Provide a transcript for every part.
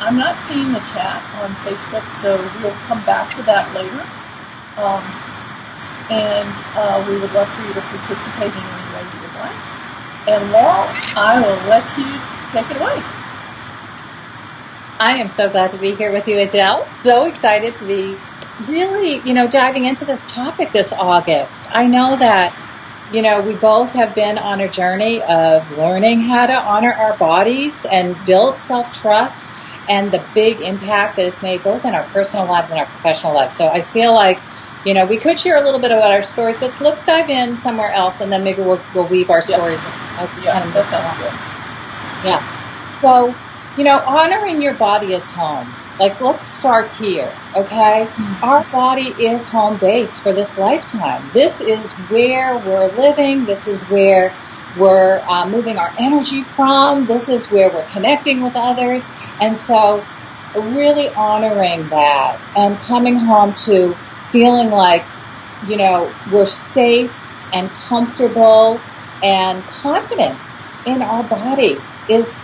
I'm not seeing the chat on Facebook, so we'll come back to that later. Um, and we would love for you to participate in any way you would like. And Laurel, I will let you take it away. I am so glad to be here with you, Adele. So excited to be really, diving into this topic this August. I know that, we both have been on a journey of learning how to honor our bodies and build self-trust and the big impact that it's made both in our personal lives and our professional lives. So I feel like, we could share a little bit about our stories, but let's dive in somewhere else, and then maybe we'll weave our stories. Yeah, that sounds good. Yeah. So, honoring your body is home. Like, let's start here, okay? Mm-hmm. Our body is home base for this lifetime. This is where we're living. This is where we're moving our energy from. This is where we're connecting with others. And so really honoring that and coming home to feeling like, we're safe and comfortable and confident in our body is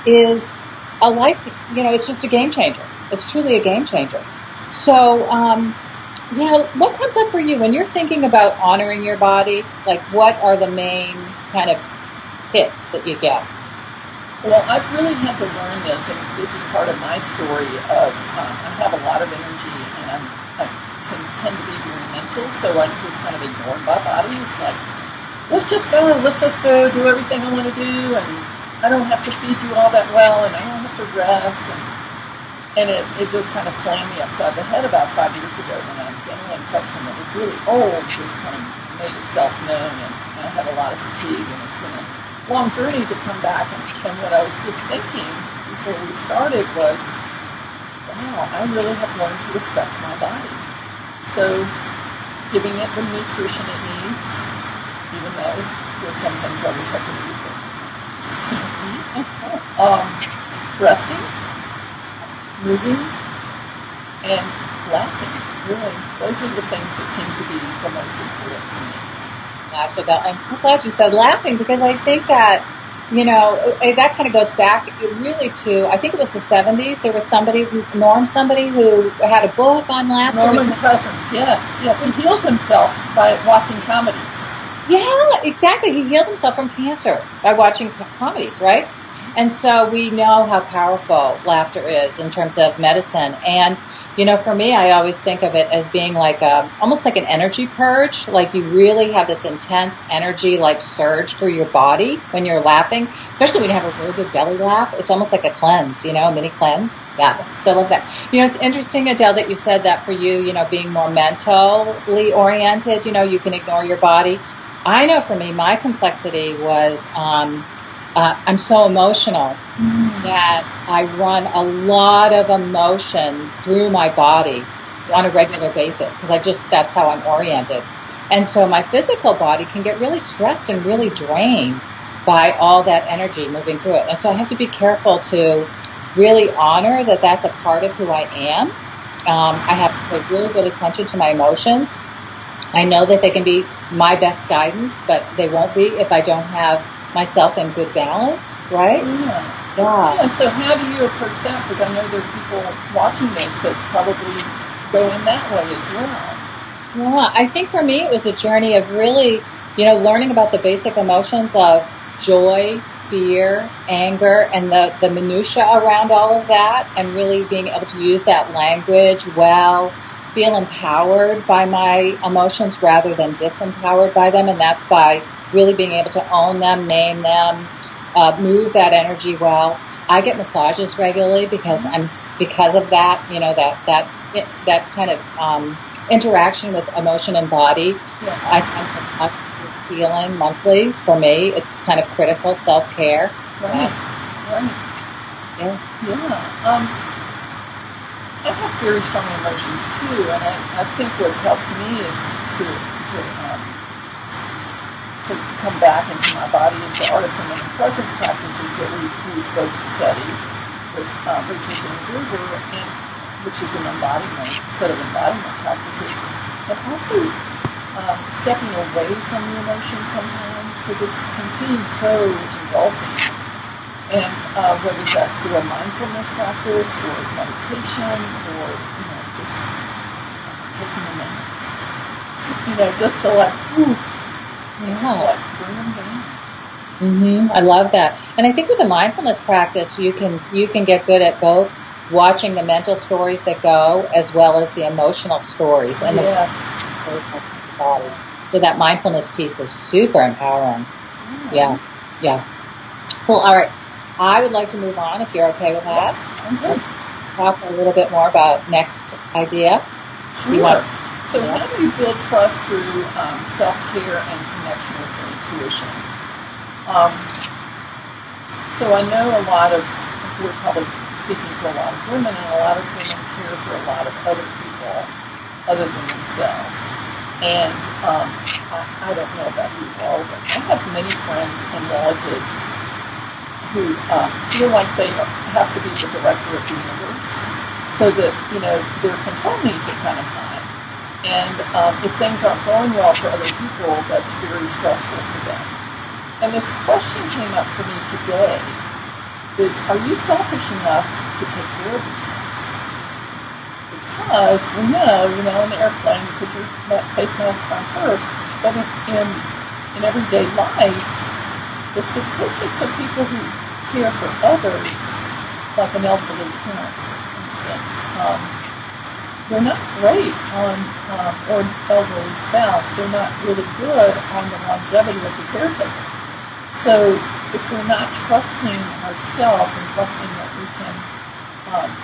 a life, it's just a game changer. It's truly a game changer. So, what comes up for you when you're thinking about honoring your body? Like, what are the main kind of hits that you get? Well, I've really had to learn this, and this is part of my story of I have a lot of energy, and I can tend to be very mental, so I just kind of ignore my body. It's like, let's just go, do everything I want to do, and I don't have to feed you all that well, and I don't have to rest, and it just kind of slammed me upside the head about 5 years ago when a dental infection that was really old just kind of made itself known, and I had a lot of fatigue, and it's been a long journey to come back. And what I was just thinking before we started was, wow, I really have learned to respect my body. So giving it the nutrition it needs, even though there's some things I wish I could eat. Resting, moving, and laughing. Really, those are the things that seem to be the most important to me. I'm so glad you said laughing, because I think that, that kind of goes back really to, I think it was the 70s. There was somebody who had a book on laughter. Norman Cousins, yes. He healed himself by watching comedies. Yeah, exactly. He healed himself from cancer by watching comedies, right? And so we know how powerful laughter is in terms of medicine. And, for me, I always think of it as being like almost like an energy purge. Like, you really have this intense energy like surge through your body when you're laughing, especially when you have a really good belly laugh. It's almost like a cleanse, a mini cleanse. Yeah, so I love that. It's interesting, Adele, that you said that for you, being more mentally oriented, you can ignore your body. I know for me, my complexity was I'm so emotional that I run a lot of emotion through my body on a regular basis, because that's how I'm oriented. And so my physical body can get really stressed and really drained by all that energy moving through it. And so I have to be careful to really honor that that's a part of who I am. I have to pay really good attention to my emotions. I know that they can be my best guidance, but they won't be if I don't have myself in good balance, right? Yeah. So how do you approach that? Because I know there are people watching this that probably go in that way as well. Yeah, I think for me it was a journey of really, learning about the basic emotions of joy, fear, anger, and the minutia around all of that, and really being able to use that language well, feel empowered by my emotions rather than disempowered by them, and that's by really being able to own them, name them, move that energy well. I get massages regularly because of that, that kind of interaction with emotion and body. Yes. I find healing monthly for me. It's kind of critical self-care. Right. Yeah. I have very strong emotions too, and I think what's helped me is to come back into my body is the art of feminine presence practices that we've both studied with Rachel Jane Gruber, which is an embodiment set of embodiment practices, and also stepping away from the emotion sometimes, because it can seem so engulfing. And whether that's through a mindfulness practice or meditation or, just taking a minute, just to bring them down. I love that. And I think with the mindfulness practice, you can get good at both watching the mental stories that go as well as the emotional stories. And yes. So that mindfulness piece is super empowering. Yeah. Cool. All right. I would like to move on if you're okay with that. Let's talk a little bit more about next idea. Sure. So how do you build trust through self-care and connection with your intuition? So I know we're probably speaking to a lot of women, and a lot of women care for a lot of other people other than themselves. And I don't know about you all, but I have many friends and relatives who feel like they have to be the director of the universe, so that, their control needs are kind of high. And if things aren't going well for other people, that's very stressful for them. And this question came up for me today is, are you selfish enough to take care of yourself? Because we know, in the airplane, you put your face mask on first, but in everyday life, the statistics of people who care for others, like an elderly parent, for instance, they're not great on, or elderly spouse, they're not really good on the longevity of the caretaker. So if we're not trusting ourselves and trusting that we can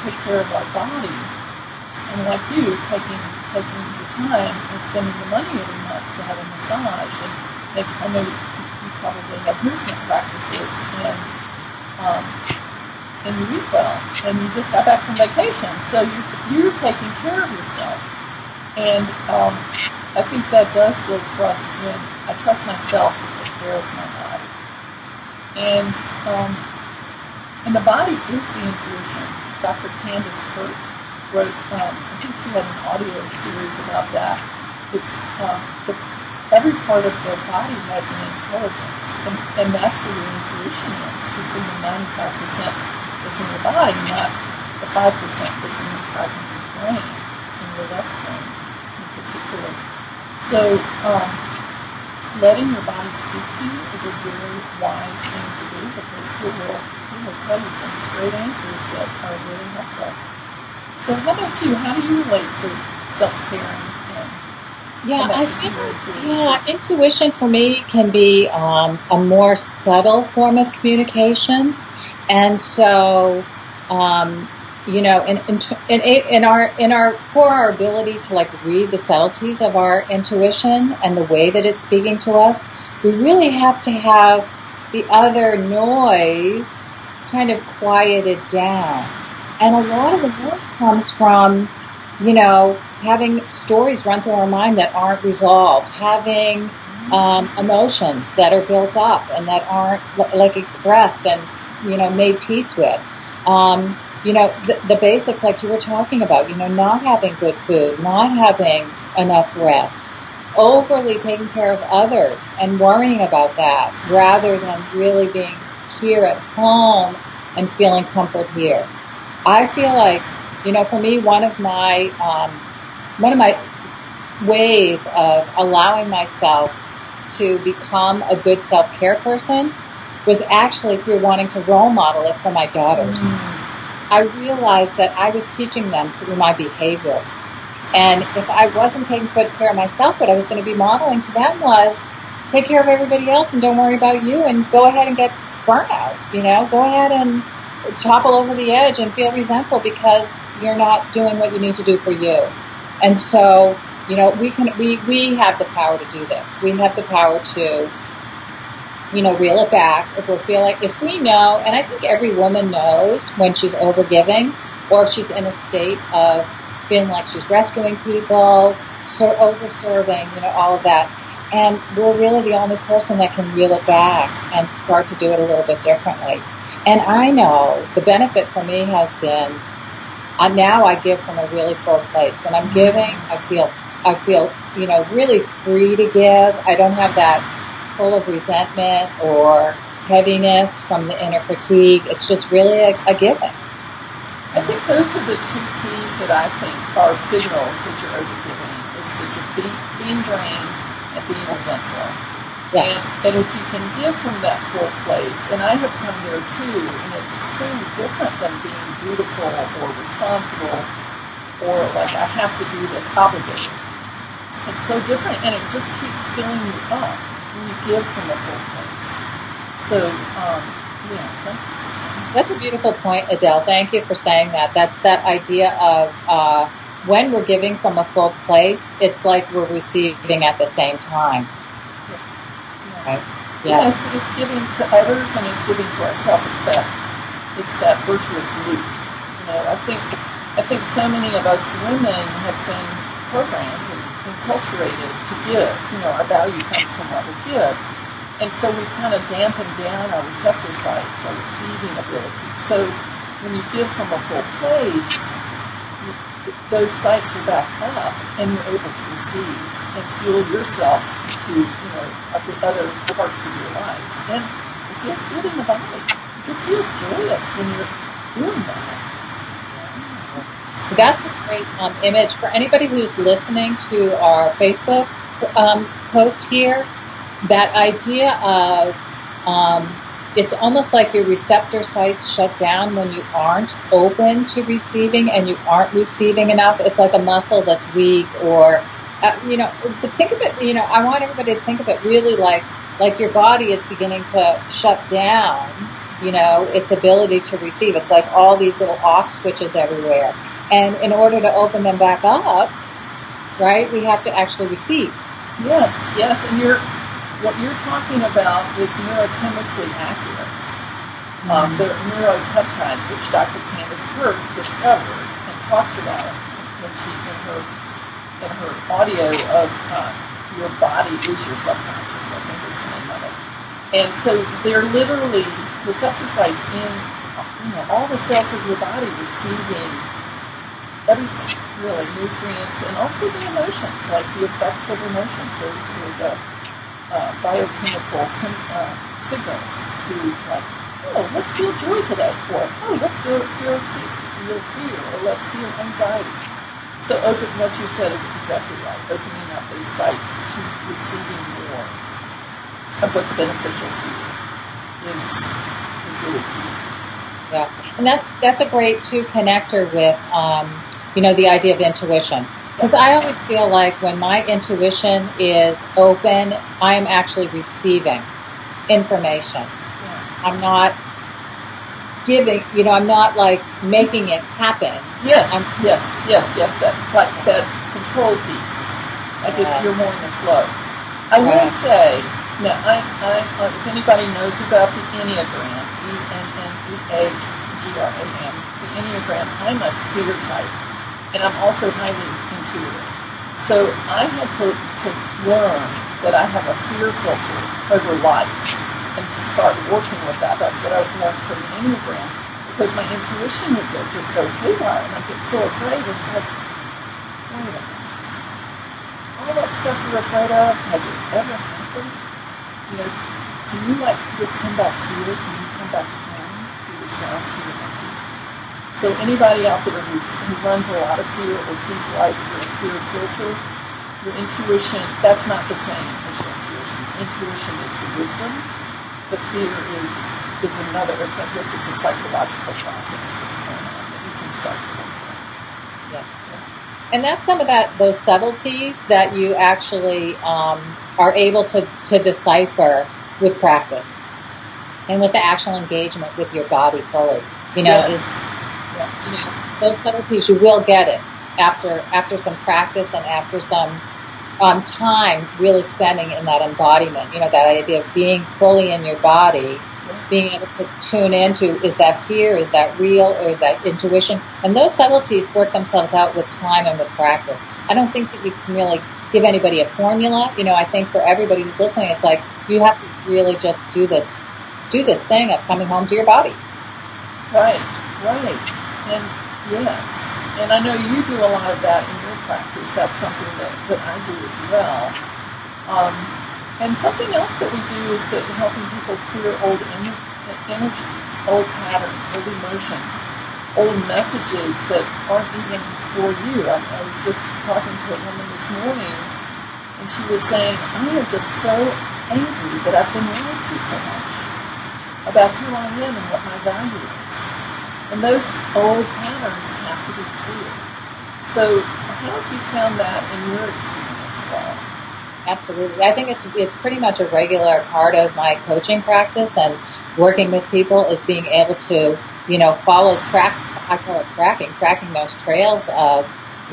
take care of our body, and like you, taking the time and spending the money every month to have a massage, and I know you probably have movement practices, and you eat well, and you just got back from vacation, so you're taking care of yourself. And I think that does build trust when I trust myself to take care of my body. And the body is the intuition. Dr. Candace Pert wrote, I think she had an audio series about that. It's every part of the body has an intelligence, and that's where your intuition is. It's in the 95% that's in your body, not the 5% that's in your cognitive brain, in your left brain in particular. So letting your body speak to you is a very wise thing to do, because it will tell you some straight answers that are really helpful. So how about you? How do you relate to self-care and intuition for me can be a more subtle form of communication. And so, for our ability to read the subtleties of our intuition and the way that it's speaking to us, we really have to have the other noise kind of quieted down. And a lot of the noise comes from, having stories run through our mind that aren't resolved, having emotions that are built up and that aren't expressed and made peace with. The basics like you were talking about, not having good food, not having enough rest, overly taking care of others and worrying about that rather than really being here at home and feeling comfort here. I feel like, for me, one of my ways of allowing myself to become a good self-care person was actually through wanting to role model it for my daughters. I realized that I was teaching them through my behavior. And if I wasn't taking good care of myself, what I was going to be modeling to them was take care of everybody else and don't worry about you, and go ahead and get burnout. Go ahead and topple over the edge and feel resentful because you're not doing what you need to do for you. And so, we have the power to do this. We have the power to reel it back if we know, and I think every woman knows when she's overgiving or if she's in a state of feeling like she's rescuing people, over-serving, all of that. And we're really the only person that can reel it back and start to do it a little bit differently. And I know the benefit for me has been, now I give from a really full place. When I'm giving, I feel, really free to give. I don't have that full of resentment or heaviness, from the inner fatigue. It's just really a giving. I think those are the two keys that I think are signals that you're overgiving, is that you're being drained and being resentful. Yeah. And if you can give from that full place, and I have come there too, and it's so different than being dutiful or responsible or like I have to do this, obligated. It's so different, and it just keeps filling you up when you give from a full place. So, yeah, thank you for saying that. That's a beautiful point, Adele. Thank you for saying that. That's that idea of when we're giving from a full place, it's like we're receiving at the same time. Yeah. Right? Yeah. It's giving to others and it's giving to ourselves. It's that virtuous loop. You know, I think so many of us women have been programmed and enculturated to give. You know, our value comes from what we give. And so we've kind of dampened down our receptor sites, our receiving ability. So when you give from a full place, those sites are back up and you're able to receive and fuel yourself to, you know, the other parts of your life. And it feels good in the body. It just feels joyous when you're doing that. That's a great image for anybody who's listening to our Facebook post here. That idea of it's almost like your receptor sites shut down when you aren't open to receiving and you aren't receiving enough. It's like a muscle that's weak, or you know, think of it. You know, I want everybody to think of it really like your body is beginning to shut down. You know, its ability to receive. It's like all these little off switches everywhere, and in order to open them back up, right, we have to actually receive. Yes, and what you're talking about is neurochemically accurate. The neuropeptides, which Dr. Candace Pert discovered and talks about when she in her audio of your body is your subconscious, I think is the name of it. And so they're literally receptor sites in, you know, all the cells of your body receiving everything, really, nutrients and also the emotions, like the effects of emotions. There's a biochemical signals to, like, oh, let's feel joy today, or oh, let's feel fear, or let's feel anxiety. So what you said is exactly right. Opening up those sites to receiving more of what's beneficial for you is really key. Yeah, and that's a great too connector with you know, the idea of intuition. Because I always feel like when my intuition is open, I am actually receiving information. Yeah. I'm not giving, you know, I'm not like making it happen. Yes. That control piece. Like you're more in the flow. I will say, now, if anybody knows about the Enneagram, ENNEAGRAM, the Enneagram, I'm a fear type. And I'm also highly intuitive. So I had to learn that I have a fear filter over life and start working with that. That's what I learned from the Enneagram, because my intuition would just go haywire and I get so afraid. It's like, wait a minute. All that stuff you're afraid of, has it ever happened? You know, can you like just come back here? Can you come back home to yourself, to your body? So anybody out there who runs a lot of fear or sees life through a fear filter, your intuition, that's not the same as your intuition. Intuition is the wisdom. The fear is another, I guess it's a psychological process that's going on that you can start to work with. Yeah. And that's some of those subtleties that you actually are able to decipher with practice and with the actual engagement with your body fully. You know, you know, those subtleties, you will get it after some practice and after some time really spending in that embodiment. You know, that idea of being fully in your body, being able to tune into, is that fear, is that real, or is that intuition? And those subtleties work themselves out with time and with practice. I don't think that you can really give anybody a formula. You know, I think for everybody who's listening, it's like you have to really just do this thing of coming home to your body. Right. And yes, and I know you do a lot of that in your practice. That's something that I do as well. And something else that we do is that helping people clear old energies, old patterns, old emotions, old messages that aren't even for you. I was just talking to a woman this morning, and she was saying, I am just so angry that I've been lied to so much about who I am and what my value is. And those old patterns have to be cleared. So how have you found that in your experience, Laurel? Absolutely. I think it's pretty much a regular part of my coaching practice and working with people is being able to, I call it tracking those trails of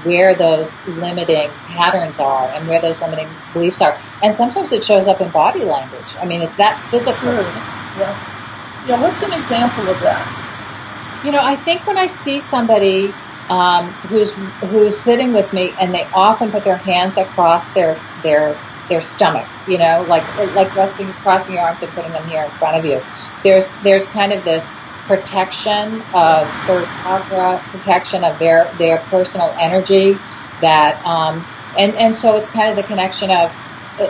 where those limiting patterns are and where those limiting beliefs are. And sometimes it shows up in body language. I mean, it's that physical. Yeah, what's an example of that? I think when I see somebody who's sitting with me and they often put their hands across their stomach, like crossing your arms and putting them here in front of you. There's kind of this protection of their chakra, protection of their personal energy that and so it's kind of the connection of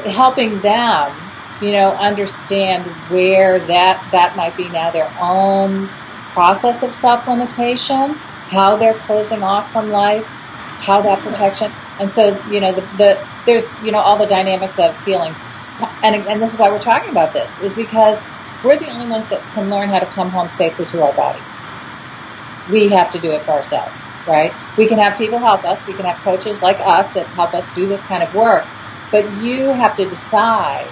helping them, understand where that might be now their own process of self-limitation, how they're closing off from life, how that protection. And so, there's, all the dynamics of feeling. And this is why we're talking about this, is because we're the only ones that can learn how to come home safely to our body. We have to do it for ourselves, right? We can have people help us. We can have coaches like us that help us do this kind of work. But you have to decide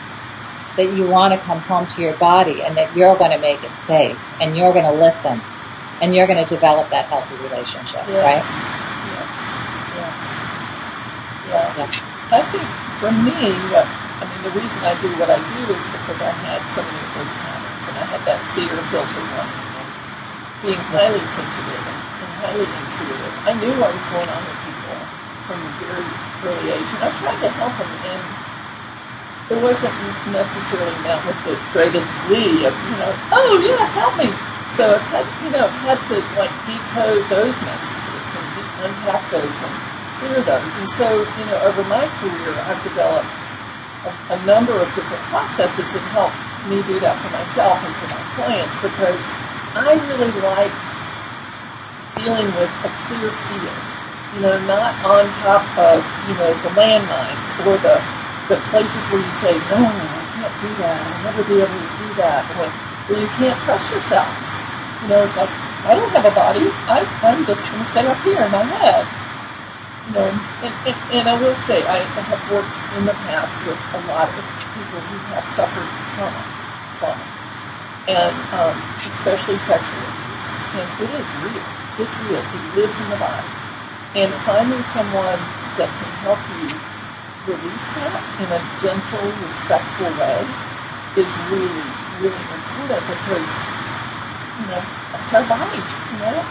that you want to come home to your body and that you're going to make it safe and you're going to listen and you're going to develop that healthy relationship, right? Yes. I think for me, the reason I do what I do is because I had so many of those patterns and I had that fear filter running and being highly sensitive and highly intuitive. I knew what was going on with people from a very early age and I tried to help them, and it wasn't necessarily met with the greatest glee of, oh yes, help me. So I've had, had to decode those messages and unpack those and clear those. And so, over my career, I've developed a number of different processes that help me do that for myself and for my clients, because I really like dealing with a clear field, not on top of, the landmines or the places where you say, no, I can't do that, I'll never be able to do that, where you can't trust yourself. It's like, I don't have a body, I'm just going to stay up here in my head. And I will say, I have worked in the past with a lot of people who have suffered trauma, and especially sexual abuse, and it is real. It's real. It lives in the body. And finding someone that can help you release that in a gentle, respectful way is really, really important, because it's our body.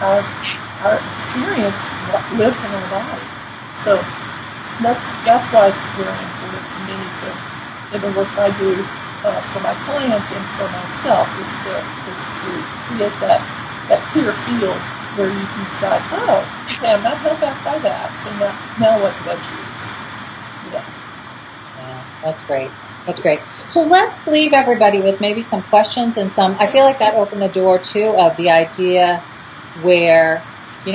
Our experience lives in our body. So that's why it's very important to me to, in the work I do for my clients and for myself, is to create that clear field where you can decide, oh, okay, I'm not held back by that, so now what do I choose? Yeah, that's great. That's great. So let's leave everybody with maybe some questions and I feel like that opened the door too of the idea where,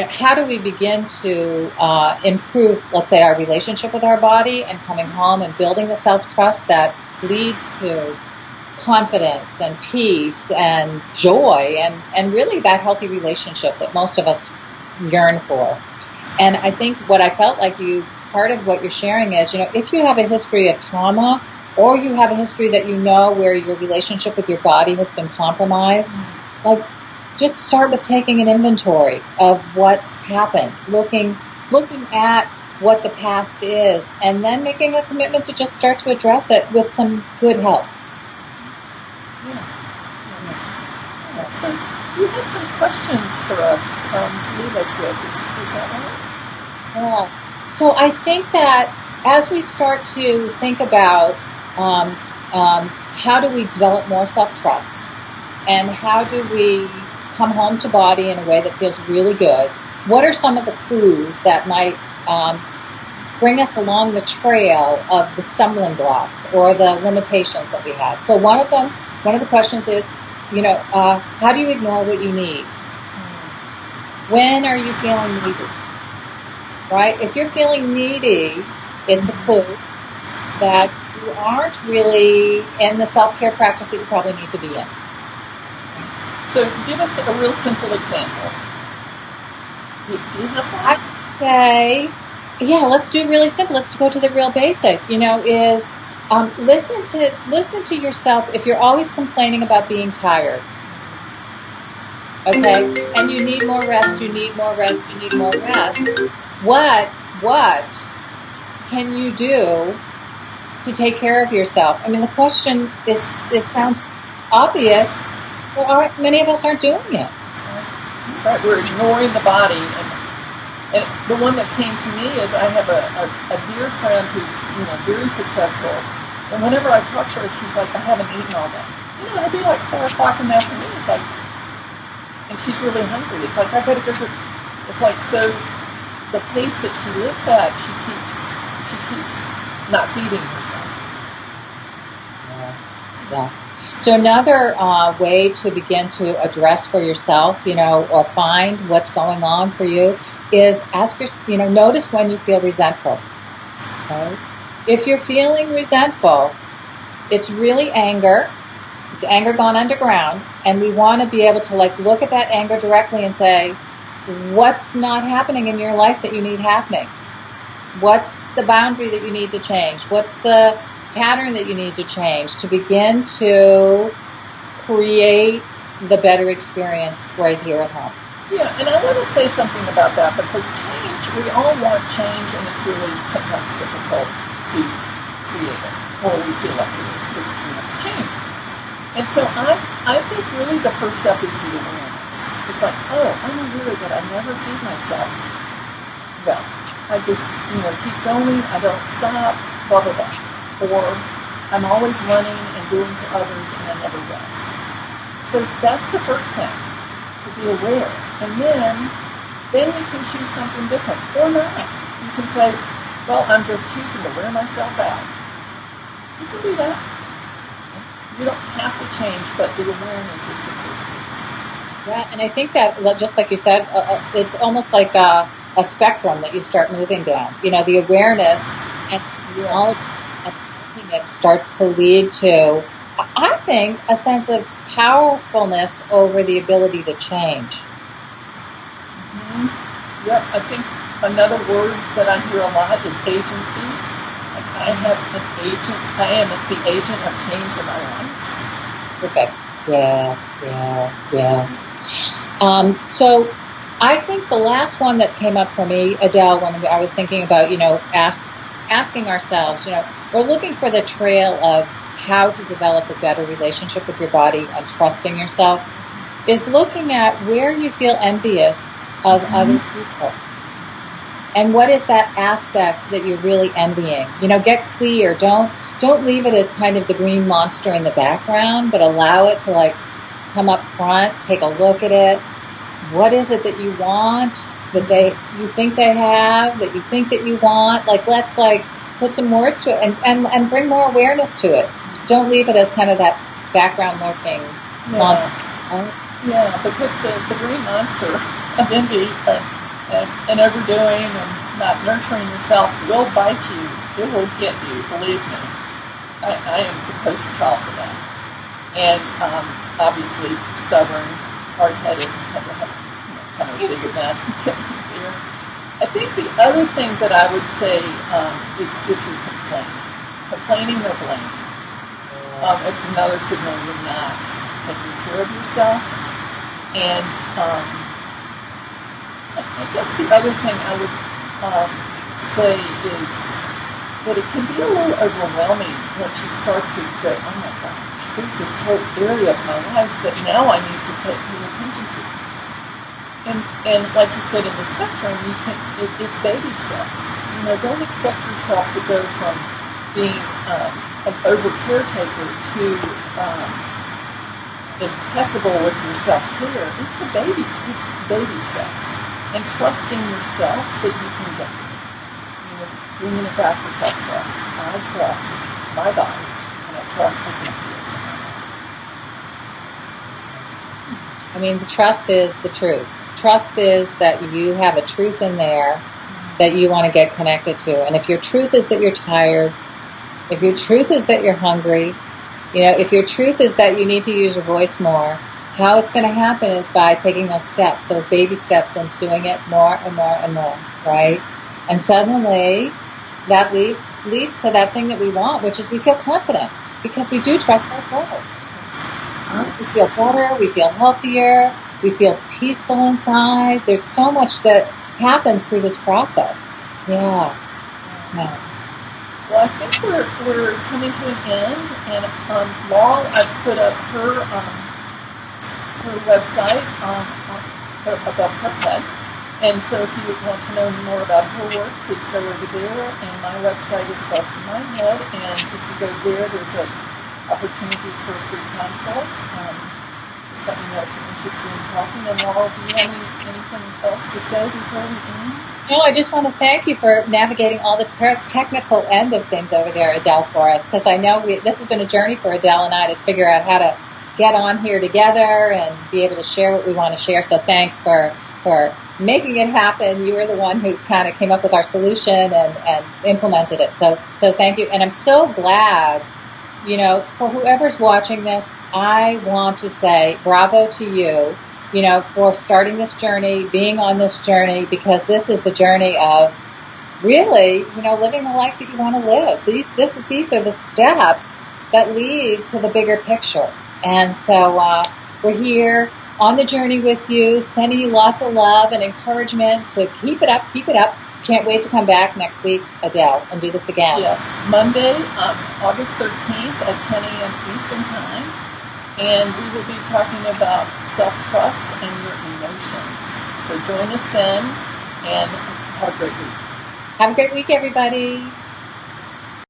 how do we begin to improve, let's say, our relationship with our body and coming home and building the self-trust that leads to confidence and peace and joy and really that healthy relationship that most of us yearn for. And I think what I felt like part of what you're sharing is, if you have a history of trauma or you have a history that where your relationship with your body has been compromised, just start with taking an inventory of what's happened, looking at what the past is, and then making a commitment to just start to address it with some good help. Yeah. So you had some questions for us to leave us with. Is that right? Yeah. So I think that as we start to think about how do we develop more self-trust and how do we come home to body in a way that feels really good, what are some of the clues that might bring us along the trail of the stumbling blocks or the limitations that we have. So one of the questions is, how do you ignore what you need? When are you feeling needy? Right? If you're feeling needy, it's a clue that you aren't really in the self-care practice that you probably need to be in. So give us a real simple example. Do you have one? I'd say, let's do really simple. Let's go to the real basic, is listen to yourself. If you're always complaining about being tired, okay, and you need more rest, you need more rest, you need more rest, what can you do to take care of yourself? I mean, the question sounds obvious, but many of us aren't doing it. Right, we're ignoring the body, and the one that came to me is I have a dear friend who's very successful, and whenever I talk to her, she's like, I haven't eaten all day. It'll be like 4 o'clock in the afternoon. It's like, and she's really hungry. It's like I gotta go. It's like, so the pace that she lives at, she keeps not feeding herself. Yeah. So another way to begin to address for yourself, or find what's going on for you, is notice when you feel resentful. Okay? If you're feeling resentful, it's really anger. It's anger gone underground, and we want to be able to look at that anger directly and say, what's not happening in your life that you need happening? What's the boundary that you need to change? What's the pattern that you need to change to begin to create the better experience right here at home? Yeah, and I want to say something about that, because change, we all want change, and it's really sometimes difficult to create it, or we feel like it is, because we have to change. And so I think really the first step is the awareness. It's like, I'm aware that I never feed myself. Well, I just, keep going, I don't stop, blah, blah, blah. Or I'm always running and doing for others and I never rest. So that's the first thing, to be aware. And then you can choose something different, or not. You can say, well, I'm just choosing to wear myself out. You can do that. You don't have to change, but the awareness is the first piece. Yeah, and I think that, just like you said, it's almost like a spectrum that you start moving down. The awareness and knowledge, it starts to lead to, I think, a sense of powerfulness over the ability to change. Mm-hmm. Yep, I think another word that I hear a lot is agency. Like, I am the agent of change in my life. Perfect. Yeah. So I think the last one that came up for me, Adele, when I was thinking about, asking ourselves, we're looking for the trail of how to develop a better relationship with your body and trusting yourself, is looking at where you feel envious of other people. And what is that aspect that you're really envying? Get clear. Don't leave it as kind of the green monster in the background, but allow it to come up front, take a look at it. What is it that you want, that you think they have, that you think that you want? Let's put some words to it and bring more awareness to it. Don't leave it as kind of that background lurking monster. Yeah, because the green monster of envy and overdoing and not nurturing yourself will bite you. It will get you, believe me. I am the poster child for that. And obviously stubborn, hard-headed, kind of big at that. I think the other thing that I would say is if you complain. Complaining or blaming. It's another signal you're not taking care of yourself. And I guess the other thing I would say is that it can be a little overwhelming once you start to go, oh my gosh, there's this whole area of my life that now I need to pay attention to. And like you said, in the spectrum, it's baby steps. Don't expect yourself to go from being an over caretaker to impeccable with your self-care. It's baby steps. And trusting yourself that you can get there. bringing it back to self-trust. I trust my body, and I trust I can feel it. I mean, the trust is the truth. Trust is that you have a truth in there that you want to get connected to. And if your truth is that you're tired, if your truth is that you're hungry, if your truth is that you need to use your voice more, how it's going to happen is by taking those steps, those baby steps, into doing it more and more and more, right? And suddenly, that leads to that thing that we want, which is we feel confident because we do trust ourselves. We feel better, we feel healthier, we feel peaceful inside. There's so much that happens through this process. Yeah. Well, I think we're coming to an end, and Laurel, I've put up her website above her head. And so if you want to know more about her work, please go over there. And my website is above my head. And if you go there, there's an opportunity for a free consult. Just let me know if you're interested in talking. And Laurel, do you have anything else to say before we end? No, I just want to thank you for navigating all the technical end of things over there, Adele, for us. Because I know this has been a journey for Adele and I to figure out how to get on here together and be able to share what we want to share. So thanks for making it happen. You were the one who kind of came up with our solution and implemented it. So thank you. And I'm so glad, for whoever's watching this, I want to say bravo to you, for starting this journey, being on this journey, because this is the journey of really, living the life that you want to live. These are the steps that lead to the bigger picture. And so we're here on the journey with you, sending you lots of love and encouragement to keep it up. Can't wait to come back next week, Adele, and do this again. Yes, Monday, August 13th at 10 a.m. Eastern Time. And we will be talking about self-trust and your emotions. So join us then, and have a great week. Have a great week, everybody.